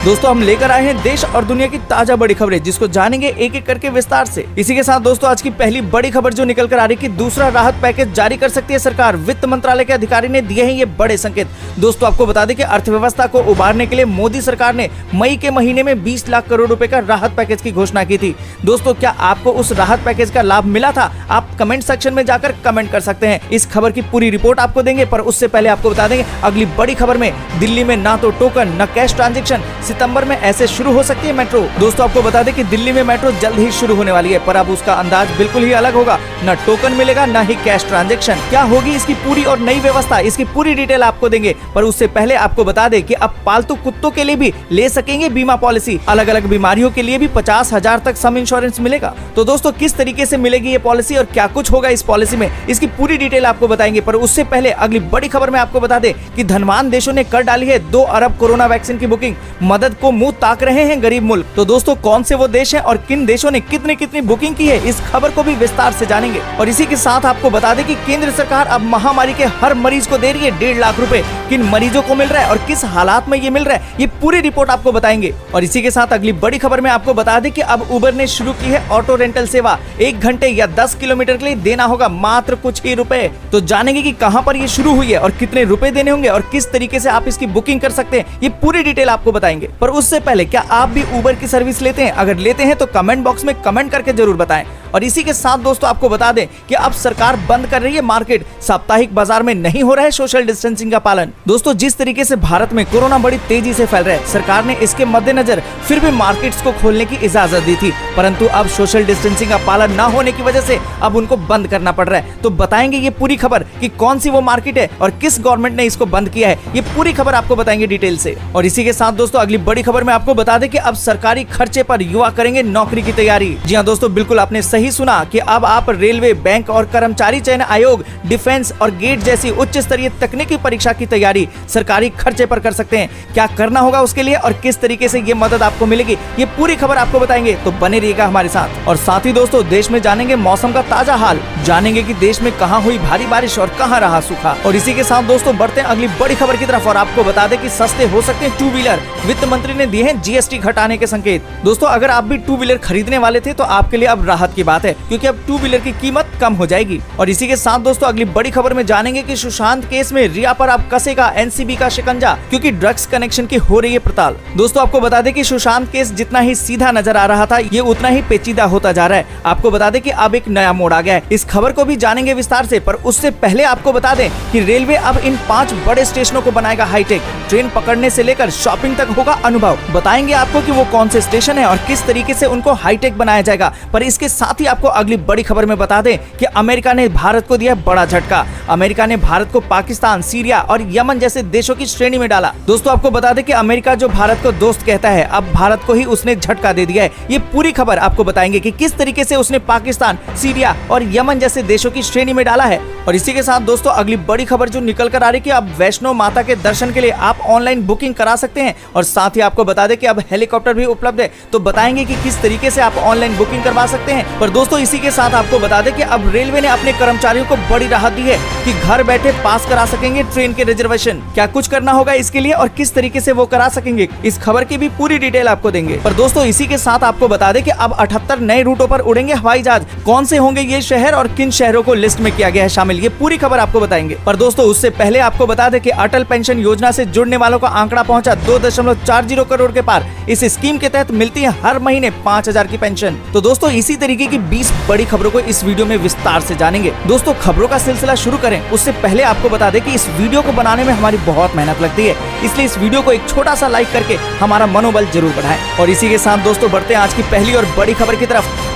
दोस्तों हम लेकर आए हैं देश और दुनिया की ताजा बड़ी खबरें, जिसको जानेंगे एक एक करके विस्तार से। इसी के साथ दोस्तों आज की पहली बड़ी खबर जो निकल कर आ रही है कि दूसरा राहत पैकेज जारी कर सकती है सरकार। वित्त मंत्रालय के अधिकारी ने दिए हैं ये बड़े संकेत। दोस्तों आपको बता दें कि अर्थव्यवस्था को उबारने के लिए मोदी सरकार ने मई के महीने में 20 लाख करोड़ रुपए का राहत पैकेज की घोषणा की थी। दोस्तों क्या आपको उस राहत पैकेज का लाभ मिला था? आप कमेंट सेक्शन में जाकर कमेंट कर सकते हैं। इस खबर की पूरी रिपोर्ट आपको देंगे, पर उससे पहले आपको बता देंगे अगली बड़ी खबर में दिल्ली में ना तो टोकन न कैश ट्रांजेक्शन, सितंबर में ऐसे शुरू हो सकती है मेट्रो। दोस्तों आपको बता दें कि दिल्ली में मेट्रो जल्द ही शुरू होने वाली है, पर अब उसका अंदाज बिल्कुल ही अलग होगा। न टोकन मिलेगा न ही कैश ट्रांजैक्शन। क्या होगी इसकी पूरी और नई व्यवस्था, इसकी पूरी डिटेल आपको देंगे। पर उससे पहले आपको बता दें कि अब पालतू कुत्तों के लिए भी ले सकेंगे बीमा पॉलिसी। अलग अलग बीमारियों के लिए भी 50,000 तक सम इंश्योरेंस मिलेगा। तो दोस्तों किस तरीके से मिलेगी ये पॉलिसी और क्या कुछ होगा इस पॉलिसी में, इसकी पूरी डिटेल आपको बताएंगे। पर उससे पहले अगली बड़ी खबर में आपको बता दें कि धनवान देशों ने कर डाली है 2 अरब कोरोना वैक्सीन की बुकिंग। मदद को मुंह ताक रहे हैं गरीब मुल्क। तो दोस्तों कौन से वो देश हैं और किन देशों ने कितनी कितनी बुकिंग की है, इस खबर को भी विस्तार से जानेंगे। और इसी के साथ आपको बता दें कि केंद्र सरकार अब महामारी के हर मरीज को दे रही है 1.5 लाख रुपए। किन मरीजों को मिल रहा है और किस हालात में ये मिल रहा है, ये पूरी रिपोर्ट आपको बताएंगे। और इसी के साथ अगली बड़ी खबर में आपको बता दें कि अब उबर ने शुरू की है ऑटो रेंटल सेवा। 1 घंटे या 10 किलोमीटर के लिए देना होगा मात्र कुछ ही रुपए। तो जानेंगे कि कहां पर ये शुरू हुई है और कितने रुपए देने होंगे और किस तरीके से आप इसकी बुकिंग कर सकते हैं, ये पूरी डिटेल आपको बताएंगे। पर उससे पहले क्या आप भी उबर की सर्विस लेते हैं? अगर लेते हैं तो कमेंट बॉक्स में कमेंट करके जरूर बताएं। और इसी के साथ दोस्तों आपको बता दें कि अब सरकार बंद कर रही है मार्केट। साप्ताहिक बाजार में नहीं हो रहा है सोशल डिस्टेंसिंग का पालन। दोस्तों जिस तरीके से भारत में कोरोना बड़ी तेजी से फैल रहा है, सरकार ने इसके मद्देनजर फिर भी मार्केट्स को खोलने की इजाजत दी थी, परंतु अब सोशल डिस्टेंसिंग का पालन न होने की वजह से अब उनको बंद करना पड़ रहा है। तो बताएंगे ये पूरी खबर कि कौन सी वो मार्केट है और किस गवर्नमेंट ने इसको बंद किया है, ये पूरी खबर आपको बताएंगे डिटेल से। और इसी के साथ दोस्तों अगली बड़ी खबर में आपको बता दें कि अब सरकारी खर्चे पर युवा करेंगे नौकरी की तैयारी। जी हाँ दोस्तों, बिल्कुल आपने सही सुना कि अब आप रेलवे, बैंक और कर्मचारी चयन आयोग, डिफेंस और गेट जैसी उच्च स्तरीय तकनीकी परीक्षा की तैयारी सरकारी खर्चे पर कर सकते हैं। क्या करना होगा उसके लिए और किस तरीके से ये मदद आपको मिलेगी, ये पूरी खबर आपको बताएंगे। तो बने रहिएगा हमारे साथ। और साथ ही दोस्तों देश में जानेंगे मौसम का ताजा हाल, जानेंगे कि देश में कहां हुई भारी बारिश और कहां रहा सूखा। और इसी के साथ दोस्तों बढ़ते हैं अगली बड़ी खबर की तरफ और आपको बता दें कि सस्ते हो सकते हैं 2 व्हीलर। वित्त मंत्री ने दिए हैं जीएसटी घटाने के संकेत। दोस्तों अगर आप भी 2 व्हीलर खरीदने वाले थे तो आपके लिए अब राहत की बात है, क्योंकि अब 2 व्हीलर की कीमत कम हो जाएगी। और इसी के साथ दोस्तों अगली बड़ी खबर में जानेंगे कि सुशांत केस में रिया पर अब कसेगा एनसीबी का शिकंजा, क्योंकि ड्रग्स कनेक्शन की हो रही है पड़ताल। दोस्तों आपको बता दें कि सुशांत केस जितना ही सीधा नजर आ रहा था, ये उतना ही पेचीदा होता जा रहा है। आपको बता दें कि अब एक नया मोड़ आ गया है। इस खबर को भी जानेंगे विस्तार से, पर उससे पहले आपको बता दें कि रेलवे अब इन 5 बड़े स्टेशनों को बनाएगा हाईटेक। ट्रेन पकड़ने से लेकर शॉपिंग तक होगा अनुभव। बताएंगे आपको कि वो कौन से स्टेशन है और किस तरीके से उनको हाईटेक बनाया जाएगा। पर इसके साथ ही आपको अगली बड़ी खबर में बता दें कि अमेरिका ने भारत को दिया बड़ा झटका। अमेरिका ने भारत को पाकिस्तान, सीरिया और यमन जैसे देशों की श्रेणी में डाला। दोस्तों आपको बता दें कि अमेरिका जो भारत को दोस्त कहता है, अब भारत को ही उसने झटका दे दिया है। ये पूरी खबर आपको बताएंगे कि किस तरीके से उसने पाकिस्तान, सीरिया और यमन जैसे देशों की श्रेणी में डाला है। और इसी के साथ दोस्तों अगली बड़ी खबर जो निकल कर आ रही है कि अब वैष्णो माता के दर्शन के लिए आप ऑनलाइन बुकिंग करा सकते हैं। और साथ ही आपको बता दें कि अब हेलीकॉप्टर भी उपलब्ध है, तो बताएंगे कि किस तरीके से आप ऑनलाइन बुकिंग करवा सकते हैं। पर दोस्तों इसी के साथ आपको बता दें कि अब रेलवे ने अपने कर्मचारियों को बड़ी राहत दी है कि घर बैठे पास करा सकेंगे ट्रेन के रिजर्वेशन। क्या कुछ करना होगा इसके लिए और किस तरीके से वो करा सकेंगे, इस खबर की भी पूरी डिटेल आपको देंगे। पर दोस्तों इसी के साथ आपको बता दें कि अब 78 नए रूटों पर उड़ेंगे हवाई जहाज। कौन से होंगे ये शहर और किन शहरों को लिस्ट में किया गया है शामिल, ये पूरी खबर आपको बताएंगे। पर दोस्तों उससे पहले आपको बता दें कि अटल पेंशन योजना से जुड़ने वालों का आंकड़ा पहुंचा 2.40 करोड़ के पार। इस स्कीम के तहत मिलती है हर महीने 5,000 की पेंशन। तो दोस्तों इसी तरीके की 20 बड़ी खबरों को इस वीडियो में विस्तार से जानेंगे। दोस्तों खबरों का सिलसिला शुरू करें उससे पहले आपको बता दें कि इस वीडियो को बनाने में हमारी बहुत मेहनत लगती है, इसलिए इस वीडियो को एक छोटा सा लाइक करके हमारा मनोबल जरूर बढ़ाएं। और इसी के साथ दोस्तों बढ़ते हैं आज की पहली और बड़ी खबर की तरफ।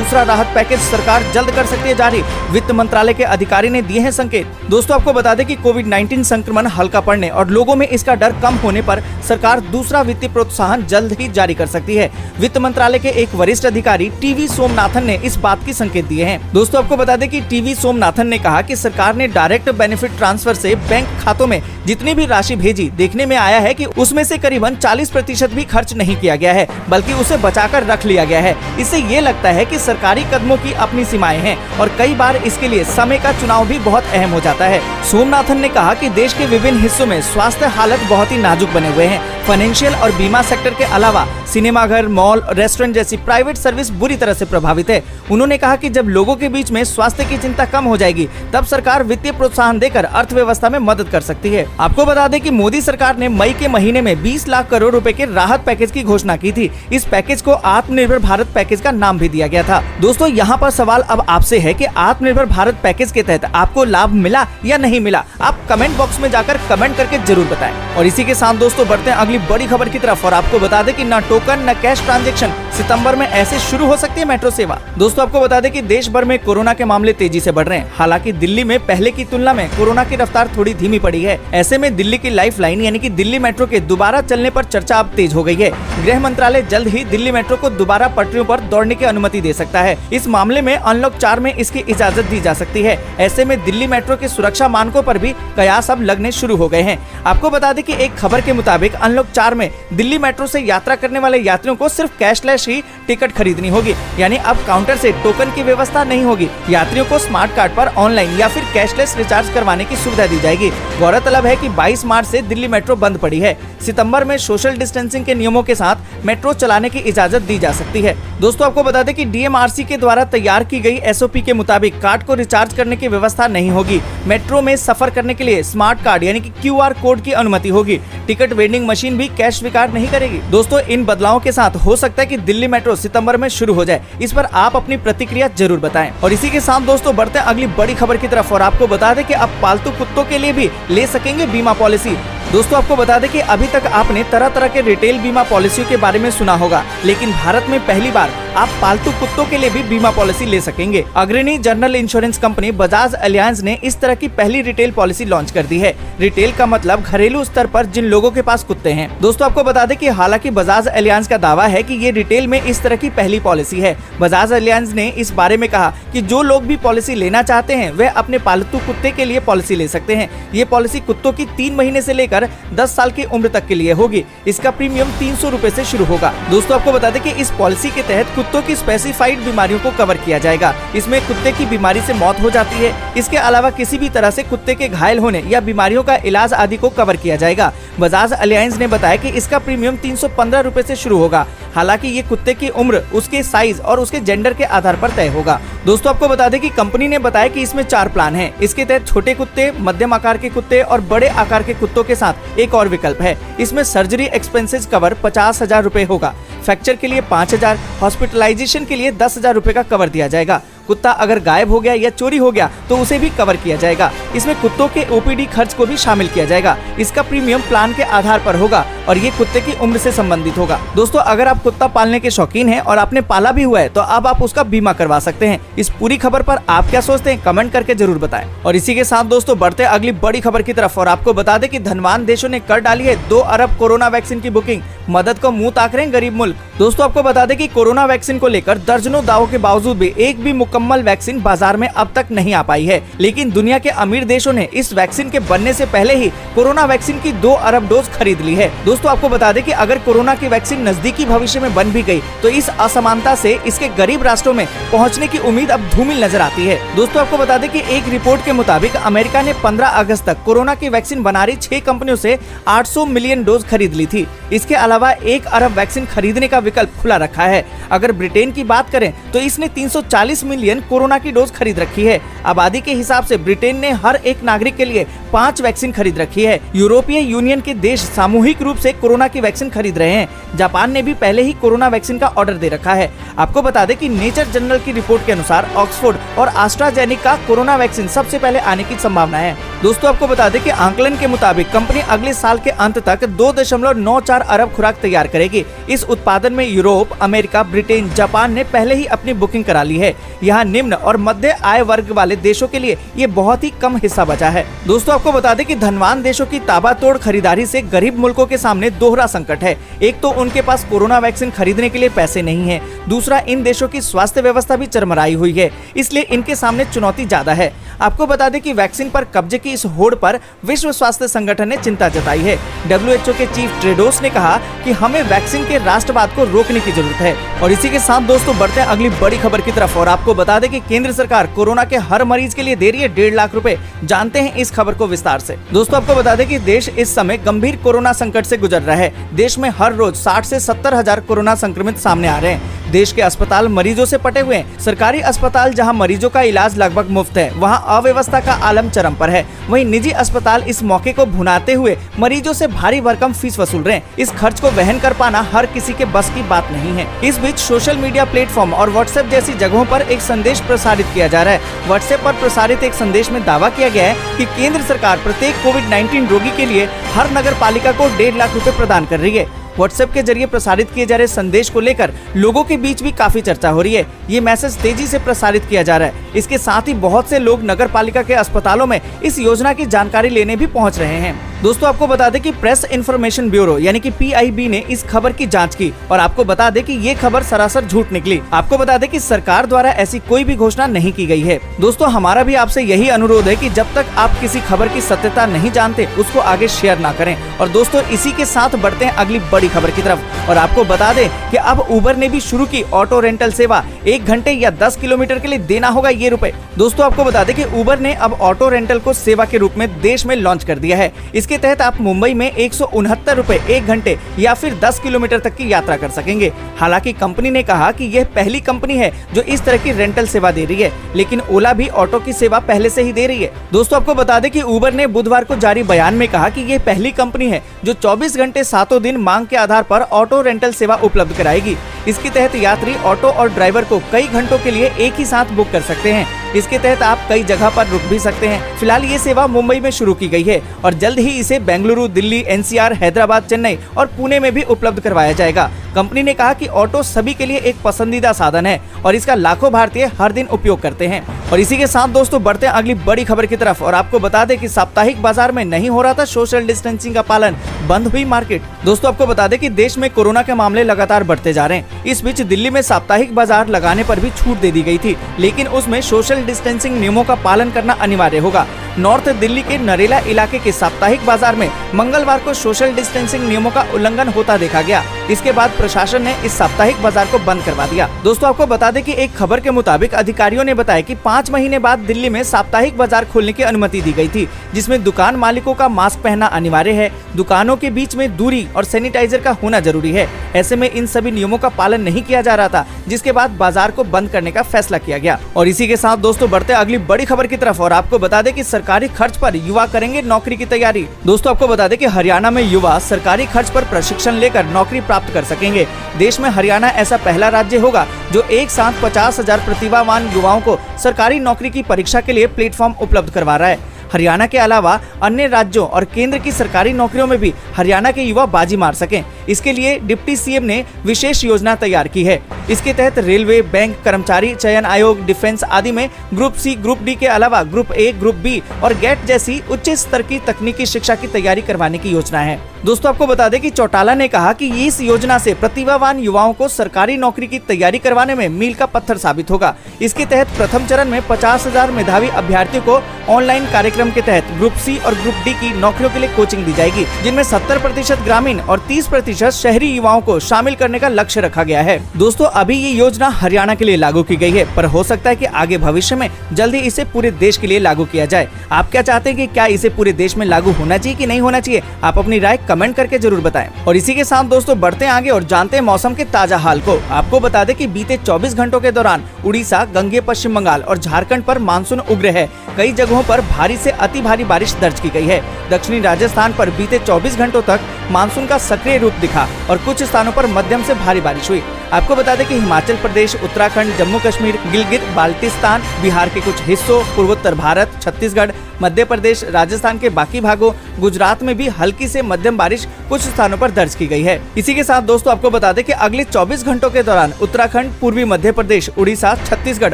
दूसरा राहत पैकेज सरकार जल्द कर सकती है जारी, वित्त मंत्रालय के अधिकारी ने दिए हैं संकेत। दोस्तों आपको बता दें कि कोविड-19 संक्रमण हल्का पड़ने और लोगों में इसका डर कम होने पर सरकार दूसरा वित्तीय प्रोत्साहन जल्द ही जारी कर सकती है। वित्त मंत्रालय के एक वरिष्ठ अधिकारी टीवी सोमनाथन ने इस बात की संकेत दिए हैं। दोस्तों आपको बता दें कि टीवी सोमनाथन ने कहा कि सरकार ने डायरेक्ट बेनिफिट ट्रांसफर से बैंक खातों में जितनी भी राशि भेजी, देखने में आया है कि उसमें से करीबन 40% भी खर्च नहीं किया गया है, बल्कि उसे बचाकर रख लिया गया है। इससे ये लगता है कि सरकारी कदमों की अपनी सीमाएं हैं और कई बार इसके लिए समय का चुनाव भी बहुत अहम हो जाता है। सोमनाथन ने कहा कि देश के विभिन्न हिस्सों में स्वास्थ्य हालत बहुत ही नाजुक बने हुए हैं। फाइनेंशियल और बीमा सेक्टर के अलावा सिनेमाघर, मॉल, रेस्टोरेंट जैसी प्राइवेट सर्विस बुरी तरह से प्रभावित है। उन्होंने कहा कि जब लोगों के बीच में स्वास्थ्य की चिंता कम हो जाएगी, तब सरकार वित्तीय प्रोत्साहन देकर अर्थव्यवस्था में मदद कर सकती है। आपको बता दें कि मोदी सरकार ने मई के महीने में 20 लाख करोड़ रुपए के राहत पैकेज की घोषणा की थी। इस पैकेज को आत्मनिर्भर भारत पैकेज का नाम भी दिया गया था। दोस्तों यहाँ पर सवाल अब आपसे है कि आत्मनिर्भर भारत पैकेज के तहत आपको लाभ मिला या नहीं मिला? आप कमेंट बॉक्स में जाकर कमेंट करके जरूर बताएं। और इसी के साथ दोस्तों बढ़ते हैं अगली बड़ी खबर की तरफ और आपको बता दें कि न टोकन न कैश ट्रांजैक्शन, सितंबर में ऐसे शुरू हो सकती है मेट्रो सेवा। दोस्तों आपको बता दें कि देश भर में कोरोना के मामले तेजी से बढ़ रहे हैं। हालांकि दिल्ली में पहले की तुलना में कोरोना की रफ्तार थोड़ी धीमी पड़ी है। ऐसे में दिल्ली की लाइफलाइन यानी कि दिल्ली मेट्रो के दोबारा चलने पर चर्चा अब तेज हो गई है। गृह मंत्रालय जल्द ही दिल्ली मेट्रो को दोबारा पटरियों पर दौड़ने की अनुमति दे सकता है। इस मामले में अनलॉक 4 में इसकी इजाजत दी जा सकती है। ऐसे में दिल्ली मेट्रो के सुरक्षा मानकों पर भी कयास अब लगने शुरू हो गए हैं। आपको बता दें कि एक खबर के मुताबिक अनलॉक 4 में दिल्ली मेट्रो से यात्रा करने वाले यात्रियों को सिर्फ कैशलेस ही टिकट खरीदनी होगी, यानी अब काउंटर से टोकन की व्यवस्था नहीं होगी। यात्रियों को स्मार्ट कार्ड पर ऑनलाइन या फिर कैशलेस रिचार्ज करवाने की सुविधा दी जाएगी। गौरतलब है कि 22 मार्च से दिल्ली मेट्रो बंद पड़ी है। सितंबर में सोशल डिस्टेंसिंग के नियमों के साथ मेट्रो चलाने की इजाजत दी जा सकती है। दोस्तों आपको बता दें कि डीएमआरसी के द्वारा तैयार की गई एसओपी के मुताबिक कार्ड को रिचार्ज करने की व्यवस्था नहीं होगी। मेट्रो में सफर करने के लिए स्मार्ट कार्ड यानी कि क्यूआर कोड की अनुमति होगी। टिकट वेंडिंग मशीन भी कैश स्वीकार नहीं करेगी। दोस्तों इन बदलावों के साथ हो सकता है कि दिल्ली मेट्रो सितंबर में शुरू हो जाए। इस पर आप अपनी प्रतिक्रिया जरूर बताएं। और इसी के साथ दोस्तों बढ़ते हैं अगली बड़ी खबर की तरफ और आपको बता दें कि अब पालतू कुत्तों के लिए भी ले सकेंगे बीमा पॉलिसी। दोस्तों आपको बता दें कि अभी तक आपने तरह तरह के रिटेल बीमा पॉलिसियों के बारे में सुना होगा, लेकिन भारत में पहली बार आप पालतू कुत्तों के लिए भी बीमा पॉलिसी ले सकेंगे। अग्रणी general insurance company Bajaj Allianz ने इस तरह की पहली रिटेल पॉलिसी लॉन्च कर दी है। रिटेल का मतलब घरेलू स्तर पर जिन लोगों के पास कुत्ते हैं। दोस्तों आपको बता दें कि हालांकि बजाज एलियांज का दावा है कि ये रिटेल में इस तरह की पहली पॉलिसी है। बजाज एलियांज ने इस बारे में कहा कि जो लोग भी पॉलिसी लेना चाहते हैं वे अपने पालतू कुत्ते के लिए पॉलिसी ले सकते हैं। ये पॉलिसी कुत्तों की 3 महीने से लेकर 10 साल की उम्र तक के लिए होगी। इसका प्रीमियम 300 रुपए से शुरू होगा। दोस्तों आपको बता दें कि इस पॉलिसी के तहत कुत्तों की स्पेसिफाइड बीमारियों को कवर किया जाएगा। इसमें कुत्ते की बीमारी से मौत हो जाती है, इसके अलावा किसी भी तरह से कुत्ते के घायल होने या बीमारियों का इलाज आदि को कवर किया जाएगा। बजाज एलियांज ने बताया कि इसका प्रीमियम 315 रुपए से शुरू होगा। हालांकि ये कुत्ते की उम्र, उसके साइज और उसके जेंडर के आधार पर तय होगा। दोस्तों आपको बता दें कि कंपनी ने बताया कि इसमें 4 प्लान हैं। इसके तहत छोटे कुत्ते, मध्यम आकार के कुत्ते और बड़े आकार के कुत्तों के साथ एक और विकल्प है। इसमें सर्जरी एक्सपेंसेस कवर 50,000 रुपए होगा। फ्रैक्चर के लिए 5,000, हॉस्पिटलाइजेशन के लिए 10,000 रुपए का कवर दिया जाएगा। कुत्ता अगर गायब हो गया या चोरी हो गया तो उसे भी कवर किया जाएगा। इसमें कुत्तों के ओपीडी खर्च को भी शामिल किया जाएगा। इसका प्रीमियम प्लान के आधार पर होगा और ये कुत्ते की उम्र से संबंधित होगा। दोस्तों अगर आप कुत्ता पालने के शौकीन हैं और आपने पाला भी हुआ है तो अब आप उसका बीमा करवा सकते हैं। इस पूरी खबर पर आप क्या सोचते हैं, कमेंट करके जरूर बताएं। और इसी के साथ दोस्तों बढ़ते अगली बड़ी खबर की तरफ और आपको बता दें कि धनवान देशों ने कर डाली है 2 अरब कोरोना वैक्सीन की बुकिंग। मदद को मुंह ताक रहे हैं गरीब मुल्क। दोस्तों आपको बता दें कि कोरोना वैक्सीन को लेकर दर्जनों दावों के बावजूद भी एक भी मुकम्मल वैक्सीन बाजार में अब तक नहीं आ पाई है। लेकिन दुनिया के अमीर देशों ने इस वैक्सीन के बनने से पहले ही कोरोना वैक्सीन की 2 अरब डोज खरीद ली है। दोस्तों आपको बता दें कि अगर कोरोना की वैक्सीन नजदीकी भविष्य में बन भी गई तो इस असमानता से इसके गरीब राष्ट्रों में पहुंचने की उम्मीद अब धूमिल नजर आती है। दोस्तों आपको बता दें कि एक रिपोर्ट के मुताबिक अमेरिका ने 15 अगस्त तक कोरोना की वैक्सीन बना रही 6 कंपनियों से 800 मिलियन डोज खरीद ली थी। इसके अलावा 1 अरब वैक्सीन खरीदने का विकल्प खुला रखा है। अगर ब्रिटेन की बात करें तो इसने 340 मिलियन मिलियन कोरोना की डोज खरीद रखी है। आबादी के हिसाब से ब्रिटेन ने हर एक नागरिक के लिए 5 वैक्सीन खरीद रखी है। यूरोपीय यूनियन के देश सामूहिक रूप से कोरोना की वैक्सीन खरीद रहे हैं। जापान ने भी पहले ही कोरोना वैक्सीन का ऑर्डर दे रखा है। आपको बता दें कि नेचर जर्नल की रिपोर्ट के अनुसार ऑक्सफोर्ड और एस्ट्राजेनेका कोरोना वैक्सीन सबसे पहले आने की संभावना है। दोस्तों आपको बता दें कि आंकलन के मुताबिक कंपनी अगले साल के अंत तक 2.94 अरब खुराक तैयार करेगी। इस उत्पादन में यूरोप, अमेरिका, ब्रिटेन, जापान ने पहले ही अपनी बुकिंग करा ली है। यहाँ निम्न और मध्य आय वर्ग वाले देशों के लिए ये बहुत ही कम हिस्सा बचा है। दोस्तों आपको बता दें कि धनवान देशों की ताबड़तोड़ खरीदारी से गरीब मुल्कों के सामने दोहरा संकट है। एक तो उनके पास कोरोना वैक्सीन खरीदने के लिए पैसे नहीं है, दूसरा इन देशों की स्वास्थ्य व्यवस्था भी चरमराई हुई है, इसलिए इनके सामने चुनौती ज्यादा है। आपको बता दें कि वैक्सीन पर कब्जे की इस होड़ पर विश्व स्वास्थ्य संगठन ने चिंता जताई है। WHO के चीफ टेड्रोस ने कहा कि हमें वैक्सीन के राष्ट्रवाद को रोकने की जरूरत है। और इसी के साथ दोस्तों बढ़ते हैं अगली बड़ी खबर की तरफ और आपको बता दें कि केंद्र सरकार कोरोना के हर मरीज के लिए दे रही है 1.5 लाख रुपए। जानते हैं इस खबर को विस्तार से। दोस्तों आपको बता दें कि देश इस समय गंभीर कोरोना संकट से गुजर रहा है। देश में हर रोज 60 से 70 हजार कोरोना संक्रमित सामने आ रहे हैं। देश के अस्पताल मरीजों से पटे हुए हैं। सरकारी अस्पताल जहां मरीजों का इलाज लगभग मुफ्त है, वहां अव्यवस्था का आलम चरम पर है। वहीं निजी अस्पताल इस मौके को भुनाते हुए मरीजों से भारी भरकम फीस वसूल रहे हैं। इस खर्च को वहन कर पाना हर किसी के बस की बात नहीं है। इस बीच सोशल मीडिया प्लेटफॉर्म और व्हाट्सएप जैसी जगहों पर एक संदेश प्रसारित किया जा रहा है। व्हाट्सएप पर प्रसारित एक संदेश में दावा किया गया है कि केंद्र सरकार प्रत्येक कोविड-19 रोगी के लिए हर नगर पालिका को 1.5 लाख रुपए प्रदान कर रही है। व्हाट्सएप के जरिए प्रसारित किए जा रहे संदेश को लेकर लोगों के बीच भी काफी चर्चा हो रही है। ये मैसेज तेजी से प्रसारित किया जा रहा है। इसके साथ ही बहुत से लोग नगर पालिका के अस्पतालों में इस योजना की जानकारी लेने भी पहुंच रहे हैं। दोस्तों आपको बता दें कि प्रेस इन्फॉर्मेशन ब्यूरो यानी कि PIB ने इस खबर की जांच की और आपको बता दें कि ये खबर सरासर झूठ निकली। आपको बता दें कि सरकार द्वारा ऐसी कोई भी घोषणा नहीं की गई है। दोस्तों हमारा भी आपसे यही अनुरोध है कि जब तक आप किसी खबर की सत्यता नहीं जानते उसको आगे शेयर ना करें। और दोस्तों इसी के साथ बढ़ते हैं अगली बड़ी खबर की तरफ और आपको बता दें कि अब उबर ने भी शुरू की ऑटो रेंटल सेवा। 1 घंटे या 10 किलोमीटर के लिए देना होगा ये रुपए। दोस्तों आपको बता दें कि उबर ने अब ऑटो रेंटल को सेवा के रूप में देश में लॉन्च कर दिया है। इसके तहत आप मुंबई में 169 रुपए 1 घंटे या फिर 10 किलोमीटर तक की यात्रा कर सकेंगे। हालांकि कंपनी ने कहा कि यह पहली कंपनी है जो इस तरह की रेंटल सेवा दे रही है, लेकिन ओला भी ऑटो की सेवा पहले से ही दे रही है। दोस्तों आपको बता दें कि उबर ने बुधवार को जारी बयान में कहा कि यह पहली कंपनी है जो 24 घंटे 7 दिन मांग के आधार पर ऑटो रेंटल सेवा उपलब्ध कराएगी। इसके तहत यात्री ऑटो और ड्राइवर को कई घंटों के लिए एक ही साथ बुक कर सकते हैं। इसके तहत आप कई जगह पर रुक भी सकते हैं। फिलहाल ये सेवा मुंबई में शुरू की गई है और जल्द ही इसे बेंगलुरु, दिल्ली, NCR, हैदराबाद, चेन्नई और पुणे में भी उपलब्ध करवाया जाएगा। कंपनी ने कहा कि ऑटो सभी के लिए एक पसंदीदा साधन है और इसका लाखों भारतीय हर दिन उपयोग करते हैं। और इसी के साथ दोस्तों बढ़ते हैं अगली बड़ी खबर की तरफ और आपको बता दें कि साप्ताहिक बाजार में नहीं हो रहा था सोशल डिस्टेंसिंग का पालन, बंद हुई मार्केट। दोस्तों आपको बता दें कि देश में कोरोना के मामले लगातार बढ़ते जा रहे हैं। इस बीच दिल्ली में साप्ताहिक बाजार लगाने पर भी छूट दे दी गई थी, लेकिन उसमें सोशल डिस्टेंसिंग नियमों का पालन करना अनिवार्य होगा। नॉर्थ दिल्ली के नरेला इलाके के साप्ताहिक बाजार में मंगलवार को सोशल डिस्टेंसिंग नियमों का उल्लंघन होता देखा गया। इसके बाद प्रशासन ने इस साप्ताहिक बाजार को बंद करवा दिया। दोस्तों आपको बता दें कि एक खबर के मुताबिक अधिकारियों ने बताया कि 5 महीने बाद दिल्ली में साप्ताहिक बाजार खोलने की अनुमति दी गई थी, जिसमें दुकान मालिकों का मास्क पहनना अनिवार्य है, दुकानों के बीच में दूरी और सैनिटाइजर का होना जरूरी है। ऐसे में इन सभी नियमों का पालन नहीं किया जा रहा था, जिसके बाद बाजार को बंद करने का फैसला किया गया। और इसी के साथ दोस्तों बढ़ते अगली बड़ी खबर की तरफ और आपको बता दें कि सरकारी खर्च पर युवा करेंगे नौकरी की तैयारी। दोस्तों आपको बता दें कि हरियाणा में युवा सरकारी खर्च पर प्रशिक्षण लेकर नौकरी प्राप्त कर सकेंगे। देश में हरियाणा ऐसा पहला राज्य होगा जो एक साथ 50,000 प्रतिभावान युवाओं को सरकारी नौकरी की परीक्षा के लिए प्लेटफॉर्म उपलब्ध करवा रहा है। हरियाणा के अलावा अन्य राज्यों और केंद्र की सरकारी नौकरियों में भी हरियाणा के युवा बाजी मार सकें, इसके लिए डिप्टी CM ने विशेष योजना तैयार की है। इसके तहत रेलवे, बैंक, कर्मचारी चयन आयोग, डिफेंस आदि में ग्रुप C, ग्रुप D के अलावा ग्रुप A, ग्रुप B और गेट जैसी उच्च स्तर की तकनीकी शिक्षा की तैयारी करवाने की योजना है। दोस्तों आपको बता दें कि चौटाला ने कहा कि इस योजना से प्रतिभावान युवाओं को सरकारी नौकरी की तैयारी करवाने में मील का पत्थर साबित होगा। इसके तहत प्रथम चरण में 50,000 मेधावी अभ्यर्थियों को ऑनलाइन कार्यक्रम के तहत ग्रुप C और ग्रुप D की नौकरियों के लिए कोचिंग दी जाएगी, जिनमें 70% ग्रामीण और 30% 50% शहरी युवाओं को शामिल करने का लक्ष्य रखा गया है। दोस्तों अभी ये योजना हरियाणा के लिए लागू की गई है, पर हो सकता है कि आगे भविष्य में जल्दी इसे पूरे देश के लिए लागू किया जाए। आप क्या चाहते हैं कि क्या इसे पूरे देश में लागू होना चाहिए कि नहीं होना चाहिए? आप अपनी राय कमेंट करके जरूर बताएं। और इसी के साथ दोस्तों बढ़ते हैं आगे और जानते हैं मौसम के ताजा हाल को। आपको बता दें कि बीते 24 घंटों के दौरान उड़ीसा, गंगे, पश्चिम बंगाल और झारखंड पर मानसून उग्र है। कई जगहों पर भारी से अति भारी बारिश दर्ज की गई है। दक्षिणी राजस्थान पर बीते 24 घंटों तक मानसून का सक्रिय रूप दिखा और कुछ स्थानों पर मध्यम से भारी बारिश हुई। आपको बता दें कि हिमाचल प्रदेश, उत्तराखंड, जम्मू कश्मीर, गिलगित बाल्टिस्तान, बिहार के कुछ हिस्सों, पूर्वोत्तर भारत, छत्तीसगढ़, मध्य प्रदेश, राजस्थान के बाकी भागों, गुजरात में भी हल्की से मध्यम बारिश कुछ स्थानों पर दर्ज की गई है। इसी के साथ दोस्तों आपको बता दें कि अगले 24 घंटों के दौरान उत्तराखंड, पूर्वी मध्य प्रदेश, उड़ीसा, छत्तीसगढ़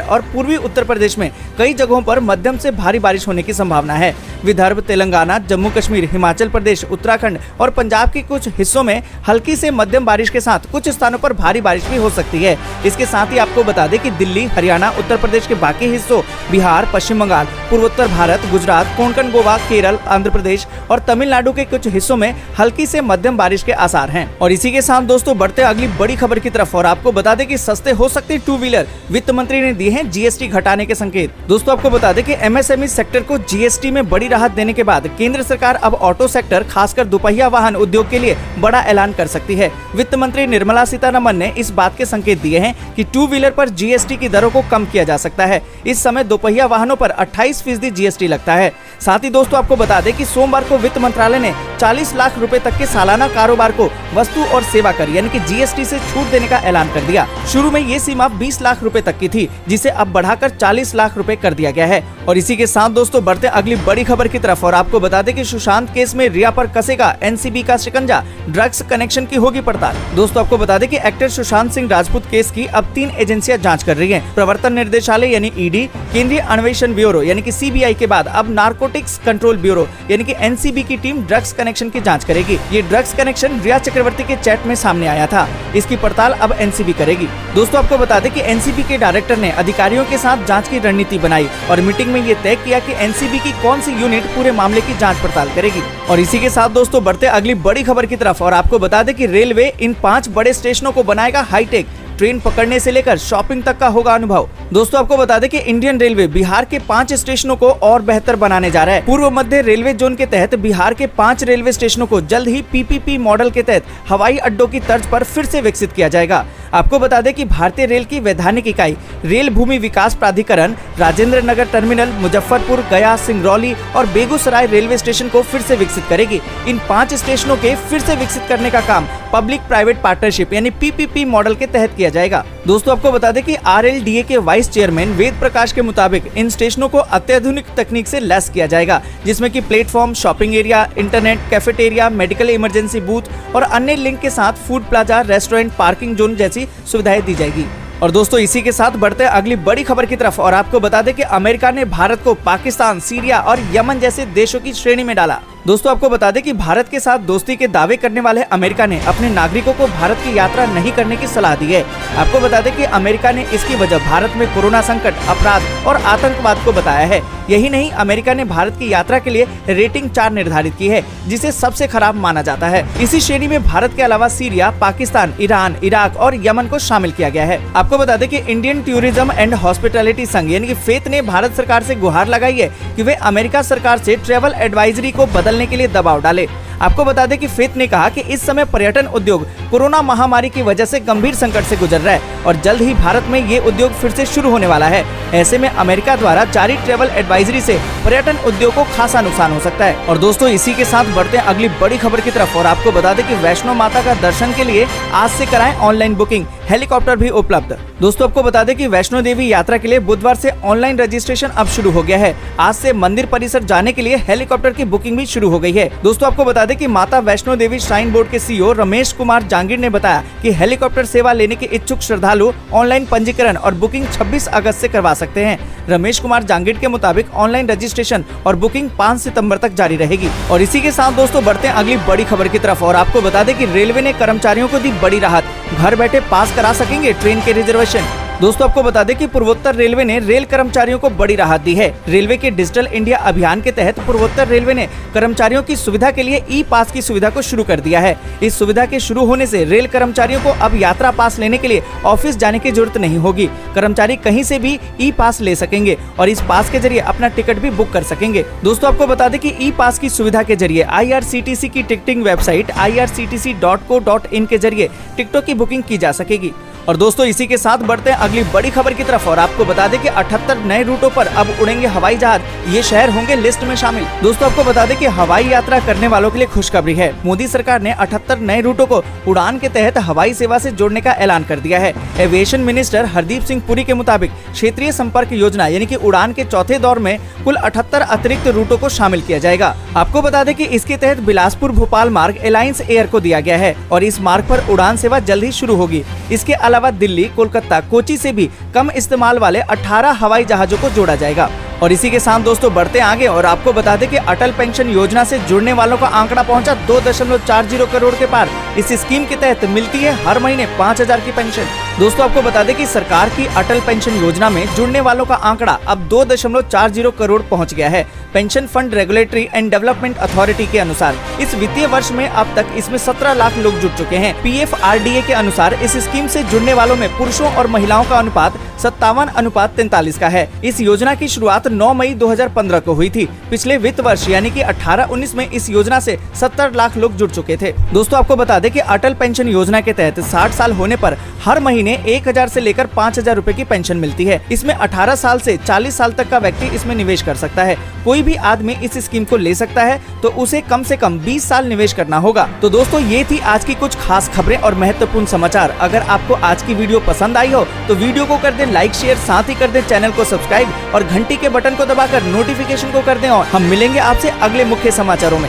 और पूर्वी उत्तर प्रदेश में कई जगहों पर मध्यम से भारी बारिश होने की संभावना है। विदर्भ, तेलंगाना, जम्मू कश्मीर, हिमाचल प्रदेश, उत्तराखंड और पंजाब के कुछ हिस्सों में हल्की से मध्यम बारिश के साथ कुछ स्थानों पर भारी बारिश भी हो सकती है। इसके साथ ही आपको बता दें कि दिल्ली, हरियाणा, उत्तर प्रदेश के बाकी हिस्सों, बिहार, पश्चिम बंगाल, पूर्वोत्तर भारत, गुजरात, कोंकण, गोवा, केरल, आंध्र प्रदेश और तमिलनाडु के कुछ हिस्सों में हल्की से मध्यम बारिश के आसार हैं। और इसी के साथ दोस्तों बढ़ते अगली बड़ी खबर की तरफ और आपको बता दें कि सस्ते हो सकते टू व्हीलर, वित्त मंत्री ने दिए हैं जीएसटी घटाने के संकेत। दोस्तों आपको बता दें कि एमएसएमई सेक्टर को जीएसटी में बड़ी राहत देने के बाद केंद्र सरकार अब ऑटो सेक्टर, खासकर दुपहिया वाहन उद्योग के लिए बड़ा ऐलान कर सकती है। वित्त मंत्री निर्मला सीतारमण ने इस बात के संकेत दिए हैं कि टू व्हीलर पर जीएसटी की दरों को कम किया जा सकता है। इस समय दोपहिया वाहनों पर 28% जीएसटी लगता है। साथ ही दोस्तों आपको बता दें कि सोमवार को वित्त मंत्रालय ने 40 लाख रुपए तक के सालाना कारोबार को वस्तु और सेवा कर यानी कि जीएसटी से छूट देने का ऐलान कर दिया। शुरू में ये सीमा 20 लाख रुपए तक की थी, जिसे अब बढ़ाकर 40 लाख रुपए कर दिया गया है। और इसी के साथ दोस्तों बढ़ते अगली बड़ी खबर की तरफ और आपको बता दें कि सुशांत केस में रिया पर कसेगा एनसीबी का शिकंजा, ड्रग्स कनेक्शन की होगी पड़ताल। दोस्तों आपको बता दें कि एक्टर सुशांत सिंह राजपूत केस की अब 3 एजेंसियां जांच कर रही हैं। प्रवर्तन निर्देशालय यानी ईडी, केंद्रीय अन्वेषण ब्यूरो यानी कि सीबीआई के बाद अब नार्कोटिक्स कंट्रोल ब्यूरो यानी कि एनसीबी की टीम ड्रग्स कनेक्शन की जांच करेगी। ये ड्रग्स कनेक्शन रिया चक्रवर्ती के चैट में सामने आया था। इसकी पड़ताल अब एनसीबी करेगी। दोस्तों आपको बता दें कि एनसीबी के डायरेक्टर ने अधिकारियों के साथ जांच की रणनीति बनाई और मीटिंग में ये तय किया कि एनसीबी की कौन सी यूनिट पूरे मामले की जांच पड़ताल करेगी। और इसी के साथ दोस्तों बढ़ते अगली बड़ी खबर की तरफ और आपको बता दें कि रेलवे इन 5 बड़े स्टेशनों को बनाएगा हाईटेक। ट्रेन पकड़ने से लेकर शॉपिंग तक का होगा अनुभव। दोस्तों आपको बता दें कि इंडियन रेलवे बिहार के 5 स्टेशनों को और बेहतर बनाने जा रहा है। पूर्व मध्य रेलवे जोन के तहत बिहार के 5 रेलवे स्टेशनों को जल्द ही पीपीपी मॉडल के तहत हवाई अड्डों की तर्ज पर फिर से विकसित किया जाएगा। आपको बता दें कि भारतीय रेल की वैधानिक इकाई रेल भूमि विकास प्राधिकरण राजेंद्र नगर टर्मिनल, मुजफ्फरपुर, गया, सिंगरौली और बेगूसराय रेलवे स्टेशन को फिर से विकसित करेगी। इन 5 स्टेशनों के फिर से विकसित करने का काम पब्लिक प्राइवेट पार्टनरशिप यानी पीपीपी मॉडल के तहत किया जाएगा। दोस्तों आपको बता दें कि आरएलडीए के वाइस चेयरमैन वेद प्रकाश के मुताबिक इन स्टेशनों को अत्याधुनिक तकनीक से लैस किया जाएगा, जिसमें कि platform, shopping area, internet, cafeteria, medical emergency booth और अन्य लिंक के साथ food plaza, restaurant, parking zone जैसी सुविधाएं दी जाएगी। और दोस्तों इसी के साथ बढ़ते अगली बड़ी खबर की तरफ और आपको बता दें कि अमेरिका ने भारत को पाकिस्तान, सीरिया और यमन जैसे देशों की श्रेणी में डाला। दोस्तों आपको बता दें कि भारत के साथ दोस्ती के दावे करने वाले अमेरिका ने अपने नागरिकों को भारत की यात्रा नहीं करने की सलाह दी है। आपको बता दें कि अमेरिका ने इसकी वजह भारत में कोरोना संकट, अपराध और आतंकवाद को बताया है। यही नहीं, अमेरिका ने भारत की यात्रा के लिए रेटिंग 4 निर्धारित की है, जिसे सबसे खराब माना जाता है। इसी श्रेणी में भारत के अलावा सीरिया, पाकिस्तान, ईरान, इराक और यमन को शामिल किया गया है। आपको बता दें कि इंडियन टूरिज्म एंड हॉस्पिटैलिटी संघ यानी कि फेथ ने भारत सरकार से गुहार लगाई है कि वे अमेरिका सरकार से ट्रैवल एडवाइजरी को बदलने के लिए दबाव डाले। आपको बता दें कि फेथ ने कहा कि इस समय पर्यटन उद्योग कोरोना महामारी की वजह से गंभीर संकट से गुजर रहा है और जल्द ही भारत में ये उद्योग फिर से शुरू होने वाला है। ऐसे में अमेरिका द्वारा जारी ट्रैवल एडवाइजरी से पर्यटन उद्योग को खासा नुकसान हो सकता है। और दोस्तों इसी के साथ बढ़ते हैं अगली बड़ी खबर की तरफ और आपको बता दें कि वैष्णो माता का दर्शन के लिए आज से कराएं ऑनलाइन बुकिंग, हेलीकॉप्टर भी उपलब्ध। दोस्तों आपको बता दें कि वैष्णो देवी यात्रा के लिए बुधवार से ऑनलाइन रजिस्ट्रेशन अब शुरू हो गया है। आज से मंदिर परिसर जाने के लिए हेलीकॉप्टर की बुकिंग भी शुरू हो गई है। दोस्तों आपको बता दें कि माता वैष्णो देवी श्राइन बोर्ड के सीईओ रमेश कुमार जांगीर ने बताया कि हेलीकॉप्टर सेवा लेने के इच्छुक श्रद्धालु ऑनलाइन पंजीकरण और बुकिंग 26 अगस्त से करवा सकते हैं। रमेश कुमार जांगीर के मुताबिक ऑनलाइन रजिस्ट्रेशन और बुकिंग 5 सितंबर तक जारी रहेगी। और इसी के साथ दोस्तों बढ़ते हैं अगली बड़ी खबर की तरफ और आपको बता दें कि रेलवे ने कर्मचारियों को दी बड़ी राहत, घर बैठे पास करा सकेंगे ट्रेन के रिजर्वेशन। दोस्तों आपको बता दें कि पूर्वोत्तर रेलवे ने रेल कर्मचारियों को बड़ी राहत दी है। रेलवे के डिजिटल इंडिया अभियान के तहत पूर्वोत्तर रेलवे ने कर्मचारियों की सुविधा के लिए ई पास की सुविधा को शुरू कर दिया है। इस सुविधा के शुरू होने से रेल कर्मचारियों को अब यात्रा पास लेने के लिए ऑफिस जाने की जरूरत नहीं होगी। कर्मचारी कहीं से भी ई पास ले सकेंगे और इस पास के जरिए अपना टिकट भी बुक कर सकेंगे। दोस्तों आपको बता दें कि ई पास की सुविधा के जरिए IRCTC की टिकटिंग वेबसाइट irctc.co.in के जरिए टिकटों की बुकिंग की जा सकेगी। और दोस्तों इसी के साथ बढ़ते हैं अगली बड़ी खबर की तरफ और आपको बता दें कि 78 नए रूटों पर अब उड़ेंगे हवाई जहाज। ये शहर होंगे लिस्ट में शामिल। दोस्तों आपको बता दें कि हवाई यात्रा करने वालों के लिए खुशखबरी है। मोदी सरकार ने 78 नए रूटों को उड़ान के तहत हवाई सेवा से जोड़ने का ऐलान कर दिया है। एविएशन मिनिस्टर हरदीप सिंह पुरी के मुताबिक क्षेत्रीय संपर्क योजना यानी कि उड़ान के चौथे दौर में कुल 78 अतिरिक्त रूटों को शामिल किया जाएगा। आपको बता दें कि इसके तहत बिलासपुर भोपाल मार्ग एलायंस एयर को दिया गया है और इस मार्ग पर उड़ान सेवा जल्द ही शुरू होगी। इसके अलावा दिल्ली, कोलकाता, कोची से भी कम इस्तेमाल वाले 18 हवाई जहाजों को जोड़ा जाएगा। और इसी के साथ दोस्तों बढ़ते आगे और आपको बता दें कि अटल पेंशन योजना से जुड़ने वालों का आंकड़ा पहुंचा 2.40 करोड़ के पार। इस स्कीम के तहत मिलती है हर महीने 5,000 की पेंशन। दोस्तों आपको बता दें कि सरकार की अटल पेंशन योजना में जुड़ने वालों का आंकड़ा अब 2.40 करोड़ पहुंच गया है। Pension fund regulatory and development authority के अनुसार इस वित्तीय वर्ष में अब तक इसमें 17 लाख लोग जुड़ चुके हैं। PFRDA के अनुसार इस स्कीम से जुड़ने वालों में पुरुषों और महिलाओं का अनुपात 57:43 का है। इस योजना की शुरुआत 9 मई 2015 को हुई थी। पिछले वित्त वर्ष यानी कि 18-19 में इस योजना से 70 लाख लोग जुड़ चुके थे। दोस्तों आपको बता दें कि अटल पेंशन योजना के तहत 60 साल होने पर हर महीने 1,000 से लेकर 5,000 रूपए की पेंशन मिलती है। इसमें 18 साल से 40 साल तक का व्यक्ति इसमें निवेश कर सकता है। कोई भी आदमी इस स्कीम को ले सकता है तो उसे कम से कम 20 साल निवेश करना होगा। तो दोस्तों ये थी आज की कुछ खास खबरें और महत्वपूर्ण समाचार। अगर आपको आज की वीडियो पसंद आई हो तो वीडियो को कर दें लाइक, शेयर, साथ ही कर दें चैनल को सब्सक्राइब और घंटी के बटन को दबाकर नोटिफिकेशन को कर दें। और हम मिलेंगे आपसे अगले मुख्य समाचारों में।